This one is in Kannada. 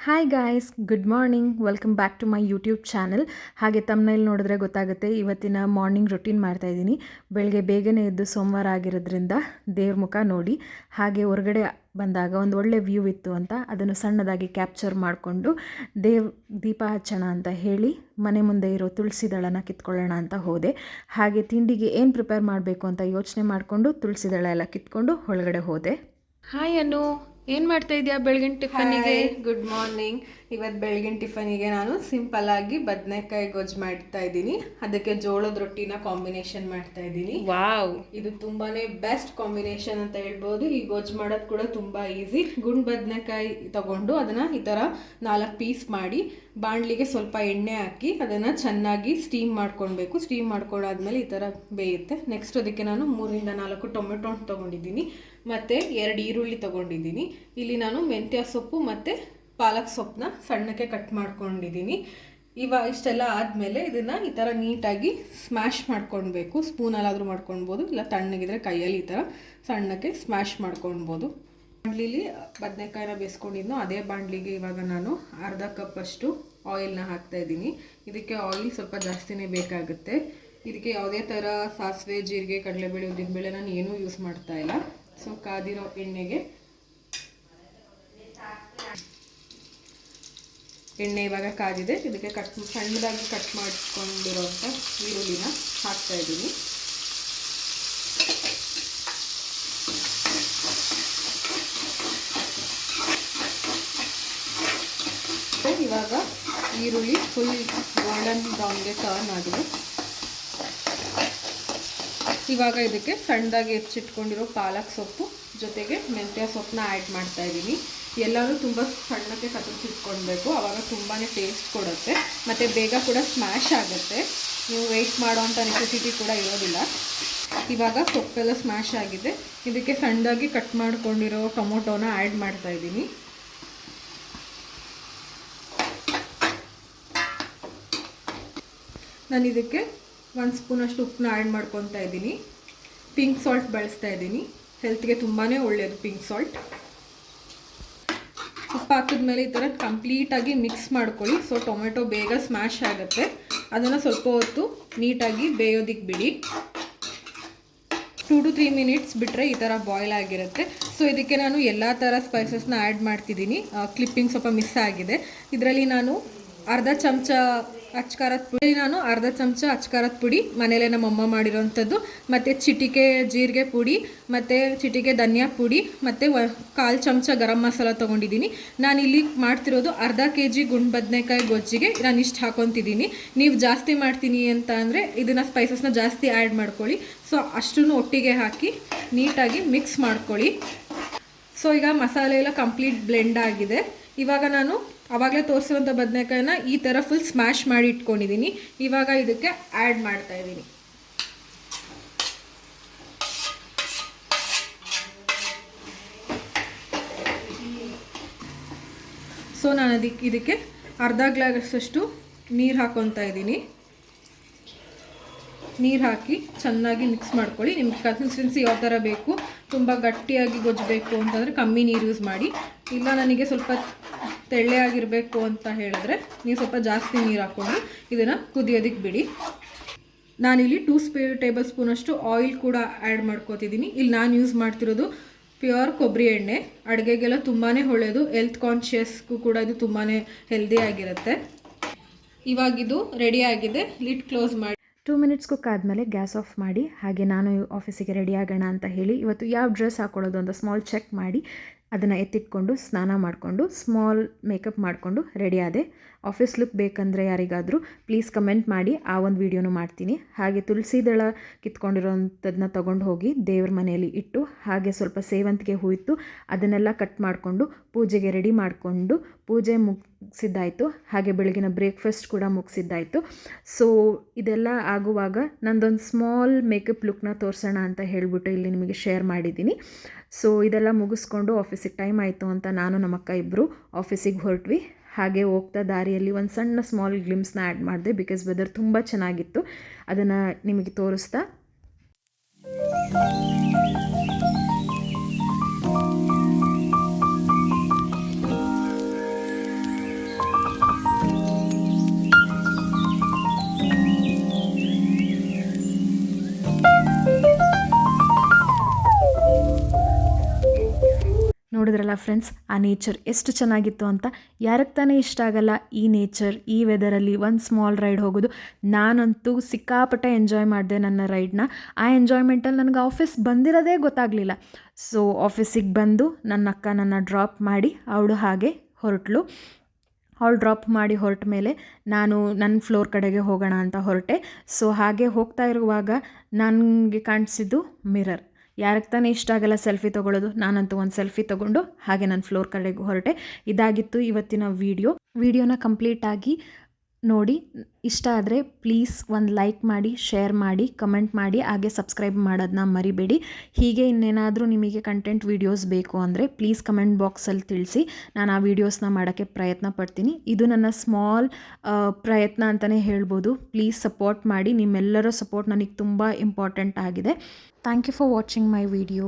Hi guys, good morning. Welcome back to my YouTube channel. ಹಾಗೆ ತಮ್ಮನೇಲಿ ನೋಡಿದ್ರೆ ಗೊತ್ತಾಗುತ್ತೆ, ಇವತ್ತಿನ ಮಾರ್ನಿಂಗ್ ರೊಟೀನ್ ಮಾಡ್ತಾಯಿದ್ದೀನಿ. ಬೆಳಗ್ಗೆ ಬೇಗನೆ ಎದ್ದು ಸೋಮವಾರ ಆಗಿರೋದ್ರಿಂದ ದೇವ್ರ ಮುಖ ನೋಡಿ, ಹಾಗೆ ಹೊರಗಡೆ ಬಂದಾಗ ಒಂದು ಒಳ್ಳೆ ವ್ಯೂ ಇತ್ತು ಅಂತ ಅದನ್ನು ಸಣ್ಣದಾಗಿ ಕ್ಯಾಪ್ಚರ್ ಮಾಡಿಕೊಂಡು ದೀಪ ಹಚ್ಚೋಣ ಅಂತ ಹೇಳಿ ಮನೆ ಮುಂದೆ ಇರೋ ತುಳಸಿ ದಳನ ಕಿತ್ಕೊಳ್ಳೋಣ ಅಂತ ಹೋದೆ. ಹಾಗೆ ತಿಂಡಿಗೆ ಏನು ಪ್ರಿಪೇರ್ ಮಾಡಬೇಕು ಅಂತ ಯೋಚನೆ ಮಾಡಿಕೊಂಡು ತುಳಸಿ ದಳ ಎಲ್ಲ ಕಿತ್ಕೊಂಡು ಒಳಗಡೆ ಹೋದೆ. ಹಾಯ್ ಅನು, ಏನು ಮಾಡ್ತಾ ಇದೆಯಾ ಬೆಳಗಿನ ಟಿಫನಿಗೆ? Good morning. ಇವತ್ತು ಬೆಳಗಿನ ಟಿಫನಿಗೆ ನಾನು ಸಿಂಪಲ್ ಆಗಿ ಬದನೆಕಾಯಿ ಗೊಜ್ಜು ಮಾಡ್ತಾ ಇದ್ದೀನಿ. ಅದಕ್ಕೆ ಜೋಳದ ರೊಟ್ಟಿನ ಕಾಂಬಿನೇಷನ್ ಮಾಡ್ತಾ ಇದ್ದೀನಿ. ವಾವ್, ಇದು ತುಂಬಾನೇ ಬೆಸ್ಟ್ ಕಾಂಬಿನೇಷನ್ ಅಂತ ಹೇಳ್ಬೋದು. ಈ ಗೊಜ್ಜು ಮಾಡೋದು ಕೂಡ ತುಂಬಾ ಈಸಿ. ಗುಂಡು ಬದನೆಕಾಯಿ ತಗೊಂಡು ಅದನ್ನ ಈ ತರ 4 ಪೀಸ್ ಮಾಡಿ ಬಾಣಲಿಗೆ ಸ್ವಲ್ಪ ಎಣ್ಣೆ ಹಾಕಿ ಅದನ್ನ ಚೆನ್ನಾಗಿ ಸ್ಟೀಮ್ ಮಾಡ್ಕೊಳ್ಬೇಕು. ಸ್ಟೀಮ್ ಮಾಡ್ಕೊಂಡಾದ್ಮೇಲೆ ಈ ತರ ಬೇಯುತ್ತೆ. ನೆಕ್ಸ್ಟ್ ಅದಕ್ಕೆ ನಾನು 3 ರಿಂದ 4 ಟೊಮೆಟೊ ತಗೊಂಡಿದ್ದೀನಿ, ಮತ್ತೆ 2 ಈರುಳ್ಳಿ ತಗೊಂಡಿದ್ದೀನಿ. ಇಲ್ಲಿ ನಾನು ಮೆಂತ್ಯ ಸೊಪ್ಪು ಮತ್ತು ಪಾಲಕ್ ಸೊಪ್ಪನ್ನ ಸಣ್ಣಕ್ಕೆ ಕಟ್ ಮಾಡ್ಕೊಂಡಿದ್ದೀನಿ. ಇಷ್ಟೆಲ್ಲ ಆದಮೇಲೆ ಇದನ್ನು ಈ ಥರ ನೀಟಾಗಿ ಸ್ಮ್ಯಾಶ್ ಮಾಡ್ಕೊಳ್ಬೇಕು. ಸ್ಪೂನಲ್ಲಾದರೂ ಮಾಡ್ಕೊಳ್ಬೋದು, ಇಲ್ಲ ತಣ್ಣಗಿದ್ರೆ ಕೈಯಲ್ಲಿ ಈ ಥರ ಸಣ್ಣಕ್ಕೆ ಸ್ಮ್ಯಾಶ್ ಮಾಡ್ಕೊಳ್ಬೋದು. ಬಾಣಲಿಲಿ ಬದನೆಕಾಯಿನ ಬೇಯಿಸ್ಕೊಂಡಿದ್ನೋ ಅದೇ ಬಾಣಲಿಗೆ ಇವಾಗ ನಾನು ಅರ್ಧ ಕಪ್ಪಷ್ಟು ಆಯಿಲ್ನ ಹಾಕ್ತಾಯಿದ್ದೀನಿ. ಇದಕ್ಕೆ ಆಯಿಲ್ ಸ್ವಲ್ಪ ಜಾಸ್ತಿನೇ ಬೇಕಾಗುತ್ತೆ. ಇದಕ್ಕೆ ಯಾವುದೇ ಥರ ಸಾಸಿವೆ, ಜೀರಿಗೆ, ಕಡಲೆಬೇಳೆ, ಉದ್ದಿನಬೇಳೆ ನಾನು ಏನೂ ಯೂಸ್ ಮಾಡ್ತಾ ಇಲ್ಲ. ಸೊ ಕಾದಿರೋ ಎಣ್ಣೆ ಇವಾಗ ಕಾದಿದೆ. ಇದಕ್ಕೆ ಸಣ್ಣದಾಗಿ ಕಟ್ ಮಾಡಿಕೊಂಡಿರೋಂಥ ಈರುಳ್ಳಿನ ಹಾಕ್ತಾ ಇದ್ದೀನಿ. ಇವಾಗ ಈರುಳ್ಳಿ ಫುಲ್ ಗೋಲ್ಡನ್ ಬ್ರೌನ್ಗೆ ಟರ್ನ್ ಆಗಿದೆ. ಇವಾಗ ಇದಕ್ಕೆ ಸಣ್ಣದಾಗಿ ಹೆಚ್ಚಿಟ್ಕೊಂಡಿರೋ ಪಾಲಕ್ ಸೊಪ್ಪು ಜೊತೆಗೆ ಮೆಂತ್ಯ ಸೊಪ್ಪನ್ನ ಆ್ಯಡ್ ಮಾಡ್ತಾ ಇದ್ದೀನಿ. ಎಲ್ಲರೂ ತುಂಬ ಸಣ್ಣಕ್ಕೆ ಕತ್ತರಿಸಿಟ್ಕೊಳ್ಬೇಕು, ಆವಾಗ ತುಂಬಾ ಟೇಸ್ಟ್ ಕೊಡುತ್ತೆ ಮತ್ತು ಬೇಗ ಕೂಡ ಸ್ಮ್ಯಾಶ್ ಆಗುತ್ತೆ. ನೀವು ವೆಯ್ಟ್ ಮಾಡೋವಂಥ ನೆಸೆಸಿಟಿ ಕೂಡ ಇರೋದಿಲ್ಲ. ಇವಾಗ ಸೊಪ್ಪೆಲ್ಲ ಸ್ಮ್ಯಾಶ್ ಆಗಿದೆ. ಇದಕ್ಕೆ ಸಣ್ಣದಾಗಿ ಕಟ್ ಮಾಡ್ಕೊಂಡಿರೋ ಟೊಮೊಟೊನ ಆ್ಯಡ್ ಮಾಡ್ತಾ ಇದ್ದೀನಿ. ನಾನು ಇದಕ್ಕೆ 1 ಸ್ಪೂನಷ್ಟು ಉಪ್ಪನ್ನ ಆ್ಯಡ್ ಮಾಡ್ಕೊತಾ ಇದ್ದೀನಿ. ಪಿಂಕ್ ಸಾಲ್ಟ್ ಬಳಸ್ತಾ ಇದ್ದೀನಿ, ಹೆಲ್ತ್ಗೆ ತುಂಬಾ ಒಳ್ಳೆಯದು ಪಿಂಕ್ ಸಾಲ್ಟ್. ಉಪ್ಪು ಹಾಕಿದ್ಮೇಲೆ ಈ ಥರ ಕಂಪ್ಲೀಟಾಗಿ ಮಿಕ್ಸ್ ಮಾಡ್ಕೊಳ್ಳಿ. ಸೊ ಟೊಮೆಟೊ ಬೇಗ ಸ್ಮ್ಯಾಶ್ ಆಗುತ್ತೆ. ಅದನ್ನು ಸ್ವಲ್ಪ ಹೊತ್ತು ನೀಟಾಗಿ ಬೇಯೋದಕ್ಕೆ ಬಿಡಿ. 2 to 3 ಮಿನಿಟ್ಸ್ ಬಿಟ್ಟರೆ ಈ ಥರ ಬಾಯ್ಲ್ ಆಗಿರುತ್ತೆ. ಸೊ ಇದಕ್ಕೆ ನಾನು ಎಲ್ಲ ಥರ ಸ್ಪೈಸಸ್ನ ಆ್ಯಡ್ ಮಾಡ್ತಿದ್ದೀನಿ. ಕ್ಲಿಪ್ಪಿಂಗ್ ಸ್ವಲ್ಪ ಮಿಸ್ ಆಗಿದೆ. ಇದರಲ್ಲಿ ನಾನು ಅರ್ಧ ಚಮಚ ಅಚ್ಕಾರದ ಪುಡಿ ಮನೇಲೆ ನಮ್ಮಮ್ಮ ಮಾಡಿರೋವಂಥದ್ದು, ಮತ್ತು ಚಿಟಿಕೆ ಜೀರಿಗೆ ಪುಡಿ, ಮತ್ತು ಚಿಟಿಕೆ ಧನಿಯಾ ಪುಡಿ, ಮತ್ತು 1/4 ಚಮಚ ಗರಂ ಮಸಾಲ ತೊಗೊಂಡಿದ್ದೀನಿ. ನಾನಿಲ್ಲಿ ಮಾಡ್ತಿರೋದು ಅರ್ಧ kg ಗುಂಡು ಬದನೆಕಾಯಿ ಗೊಜ್ಜಿಗೆ ನಾನು ಇಷ್ಟು ಹಾಕೊತಿದ್ದೀನಿ. ನೀವು ಜಾಸ್ತಿ ಮಾಡ್ತೀನಿ ಅಂತ ಅಂದರೆ ಇದನ್ನು ಸ್ಪೈಸಸ್ನ ಜಾಸ್ತಿ ಆ್ಯಡ್ ಮಾಡ್ಕೊಳ್ಳಿ. ಸೊ ಅಷ್ಟನ್ನು ಒಟ್ಟಿಗೆ ಹಾಕಿ ನೀಟಾಗಿ ಮಿಕ್ಸ್ ಮಾಡ್ಕೊಳ್ಳಿ. ಸೊ ಈಗ ಮಸಾಲೆ ಎಲ್ಲ ಕಂಪ್ಲೀಟ್ ಬ್ಲೆಂಡ್ ಆಗಿದೆ. ಇವಾಗ ನಾನು ಆವಾಗಲೇ ತೋರಿಸಿರೋಂಥ ಬದನೆಕಾಯಿನ ಈ ಥರ ಫುಲ್ ಸ್ಮ್ಯಾಶ್ ಮಾಡಿ ಇಟ್ಕೊಂಡಿದ್ದೀನಿ. ಇವಾಗ ಇದಕ್ಕೆ ಆ್ಯಡ್ ಮಾಡ್ತಾ ಇದ್ದೀನಿ. ಸೊ ನಾನು ಇದಕ್ಕೆ ಅರ್ಧ ಗ್ಲಾಸಷ್ಟು ನೀರು ಹಾಕ್ಕೊತಾ ಇದ್ದೀನಿ. ನೀರು ಹಾಕಿ ಚೆನ್ನಾಗಿ ಮಿಕ್ಸ್ ಮಾಡ್ಕೊಳ್ಳಿ. ನಿಮ್ಗೆ ಕನ್ಸಿಸ್ಟೆನ್ಸಿ ಯಾವ ಥರ ಬೇಕು, ತುಂಬ ಗಟ್ಟಿಯಾಗಿ ಗೊಜ್ಜಬೇಕು ಅಂತಂದರೆ ಕಮ್ಮಿ ನೀರು ಯೂಸ್ ಮಾಡಿ. ಇಲ್ಲ ನನಗೆ ಸ್ವಲ್ಪ ತೆಳ್ಳೆ ಆಗಿರಬೇಕು ಅಂತ ಹೇಳಿದ್ರೆ ನೀವು ಸ್ವಲ್ಪ ಜಾಸ್ತಿ ನೀರು ಹಾಕ್ಕೊಂಡು ಇದನ್ನು ಕುದಿಯೋದಕ್ಕೆ ಬಿಡಿ. ನಾನಿಲ್ಲಿ 2 ಟೇಬಲ್ ಸ್ಪೂನಷ್ಟು ಆಯಿಲ್ ಕೂಡ ಆ್ಯಡ್ ಮಾಡ್ಕೋತಿದ್ದೀನಿ. ಇಲ್ಲಿ ನಾನು ಯೂಸ್ ಮಾಡ್ತಿರೋದು ಪ್ಯೂರ್ ಕೊಬ್ಬರಿ ಎಣ್ಣೆ. ಅಡುಗೆಗೆಲ್ಲ ತುಂಬಾ ಒಳ್ಳೆಯದು, ಹೆಲ್ತ್ ಕಾನ್ಷಿಯಸ್ಗೂ ಕೂಡ ಇದು ತುಂಬಾ ಹೆಲ್ದಿಯಾಗಿರುತ್ತೆ. ಇವಾಗಿದು ರೆಡಿ ಆಗಿದೆ. ಲಿಡ್ ಕ್ಲೋಸ್ ಮಾಡಿ 2 ಮಿನಿಟ್ಸ್ ಕುಕ್ ಆದಮೇಲೆ ಗ್ಯಾಸ್ ಆಫ್ ಮಾಡಿ, ಹಾಗೆ ನಾನು ಆಫೀಸಿಗೆ ರೆಡಿ ಆಗೋಣ ಅಂತ ಹೇಳಿ ಇವತ್ತು ಯಾವ ಡ್ರೆಸ್ ಹಾಕೊಳ್ಳೋದು ಅಂತ ಸ್ಮಾಲ್ ಚೆಕ್ ಮಾಡಿ ಅದನ್ನು ಎತ್ತಿಟ್ಕೊಂಡು ಸ್ನಾನ ಮಾಡಿಕೊಂಡು ಸ್ಮಾಲ್ ಮೇಕಪ್ ಮಾಡಿಕೊಂಡು ರೆಡಿ ಆದೆ. ಆಫೀಸ್ ಲುಕ್ ಬೇಕಂದರೆ ಯಾರಿಗಾದರೂ ಪ್ಲೀಸ್ ಕಮೆಂಟ್ ಮಾಡಿ, ಆ ಒಂದು ವೀಡಿಯೋನು ಮಾಡ್ತೀನಿ. ಹಾಗೆ ತುಳಸಿ ದಳ ಕಿತ್ಕೊಂಡಿರೋಂಥದ್ದನ್ನ ತೊಗೊಂಡು ಹೋಗಿ ದೇವ್ರ ಮನೆಯಲ್ಲಿ ಇಟ್ಟು, ಹಾಗೆ ಸ್ವಲ್ಪ ಸೇವಂತಿಗೆ ಹೂ ಇತ್ತು ಅದನ್ನೆಲ್ಲ ಕಟ್ ಮಾಡಿಕೊಂಡು ಪೂಜೆಗೆ ರೆಡಿ ಮಾಡಿಕೊಂಡು ಪೂಜೆ ಮುಗಿಸಿದ್ದಾಯಿತು. ಹಾಗೆ ಬೆಳಗಿನ ಬ್ರೇಕ್ಫಾಸ್ಟ್ ಕೂಡ ಮುಗಿಸಿದ್ದಾಯಿತು. ಸೊ ಇದೆಲ್ಲ ಆಗುವಾಗ ನಂದೊಂದು ಸ್ಮಾಲ್ ಮೇಕಪ್ ಲುಕ್ನ ತೋರಿಸೋಣ ಅಂತ ಹೇಳಿಬಿಟ್ಟು ಇಲ್ಲಿ ನಿಮಗೆ ಶೇರ್ ಮಾಡಿದ್ದೀನಿ. ಸೊ ಇದೆಲ್ಲ ಮುಗಿಸ್ಕೊಂಡು ಆಫೀಸಿಗೆ ಟೈಮ್ ಆಯಿತು ಅಂತ ನಾನು ನಮ್ಮ ಅಕ್ಕ ಇಬ್ಬರು ಆಫೀಸಿಗೆ ಹೊರಟ್ವಿ. ಹಾಗೆ ಹೋಗ್ತಾ ದಾರಿಯಲ್ಲಿ ಒಂದು ಸಣ್ಣ ಸ್ಮಾಲ್ ಗ್ಲಿಮ್ಸ್ನ ಆ್ಯಡ್ ಮಾಡಿದೆ, ಬಿಕಾಸ್ ವೆದರ್ ತುಂಬ ಚೆನ್ನಾಗಿತ್ತು. ಅದನ್ನು ನಿಮಗೆ ತೋರಿಸ್ತಾ ಫ್ರೆಂಡ್ಸ್ ಆ ನೇಚರ್ ಎಷ್ಟು ಚೆನ್ನಾಗಿತ್ತು ಅಂತ. ಯಾರಿಗೆ ತಾನೇ ಇಷ್ಟ ಆಗಲ್ಲ ಈ ನೇಚರ್, ಈ ವೆದರಲ್ಲಿ ಒಂದು ಸ್ಮಾಲ್ ರೈಡ್ ಹೋಗೋದು. ನಾನಂತೂ ಸಿಕ್ಕಾಪಟ್ಟೆ ಎಂಜಾಯ್ ಮಾಡಿದೆ ನನ್ನ ರೈಡ್ನ. ಆ ಎಂಜಾಯ್ಮೆಂಟಲ್ಲಿ ನನಗೆ ಆಫೀಸ್ ಬಂದಿರೋದೇ ಗೊತ್ತಾಗಲಿಲ್ಲ. ಸೊ ಆಫೀಸಿಗೆ ಬಂದು ನನ್ನ ಅಕ್ಕ ನನ್ನ ಡ್ರಾಪ್ ಮಾಡಿ ಅವಳು ಹಾಗೆ ಹೊರಟಳು. ಅವಳು ಡ್ರಾಪ್ ಮಾಡಿ ಹೊರಟ ಮೇಲೆ ನಾನು ನನ್ನ ಫ್ಲೋರ್ ಕಡೆಗೆ ಹೋಗೋಣ ಅಂತ ಹೊರಟೆ. ಸೊ ಹಾಗೆ ಹೋಗ್ತಾ ಇರುವಾಗ ನನಗೆ ಕಾಣಿಸಿದ್ದು ಮಿರರ್. ಯಾರಿಗೆ ತಾನೇ ಇಷ್ಟ ಆಗಲ್ಲ ಸೆಲ್ಫಿ ತೊಗೊಳ್ಳೋದು. ನಾನಂತೂ ಒಂದು ಸೆಲ್ಫಿ ತೊಗೊಂಡು ಹಾಗೆ ನನ್ನ ಫ್ಲೋರ್ ಕಡೆಗೆ ಹೊರಟೆ. ಇದಾಗಿತ್ತು ಇವತ್ತಿನ ವಿಡಿಯೋನ ಕಂಪ್ಲೀಟಾಗಿ ನೋಡಿ. ಇಷ್ಟ ಆದರೆ ಪ್ಲೀಸ್ ಒಂದು ಲೈಕ್ ಮಾಡಿ, ಶೇರ್ ಮಾಡಿ, ಕಮೆಂಟ್ ಮಾಡಿ, ಹಾಗೆ ಸಬ್ಸ್ಕ್ರೈಬ್ ಮಾಡೋದನ್ನ ಮರಿಬೇಡಿ. ಹೀಗೆ ಇನ್ನೇನಾದರೂ ನಿಮಗೆ ಕಂಟೆಂಟ್ ವೀಡಿಯೋಸ್ ಬೇಕು ಅಂದರೆ ಪ್ಲೀಸ್ ಕಮೆಂಟ್ ಬಾಕ್ಸಲ್ಲಿ ತಿಳಿಸಿ. ನಾನು ಆ ವೀಡಿಯೋಸ್ನ ಮಾಡೋಕ್ಕೆ ಪ್ರಯತ್ನ ಪಡ್ತೀನಿ. ಇದು ನನ್ನ ಸ್ಮಾಲ್ ಪ್ರಯತ್ನ ಅಂತಲೇ ಹೇಳ್ಬೋದು. ಪ್ಲೀಸ್ ಸಪೋರ್ಟ್ ಮಾಡಿ. ನಿಮ್ಮೆಲ್ಲರ ಸಪೋರ್ಟ್ ನನಗೆ ತುಂಬ ಇಂಪಾರ್ಟೆಂಟ್ ಆಗಿದೆ. Thank you for watching my video.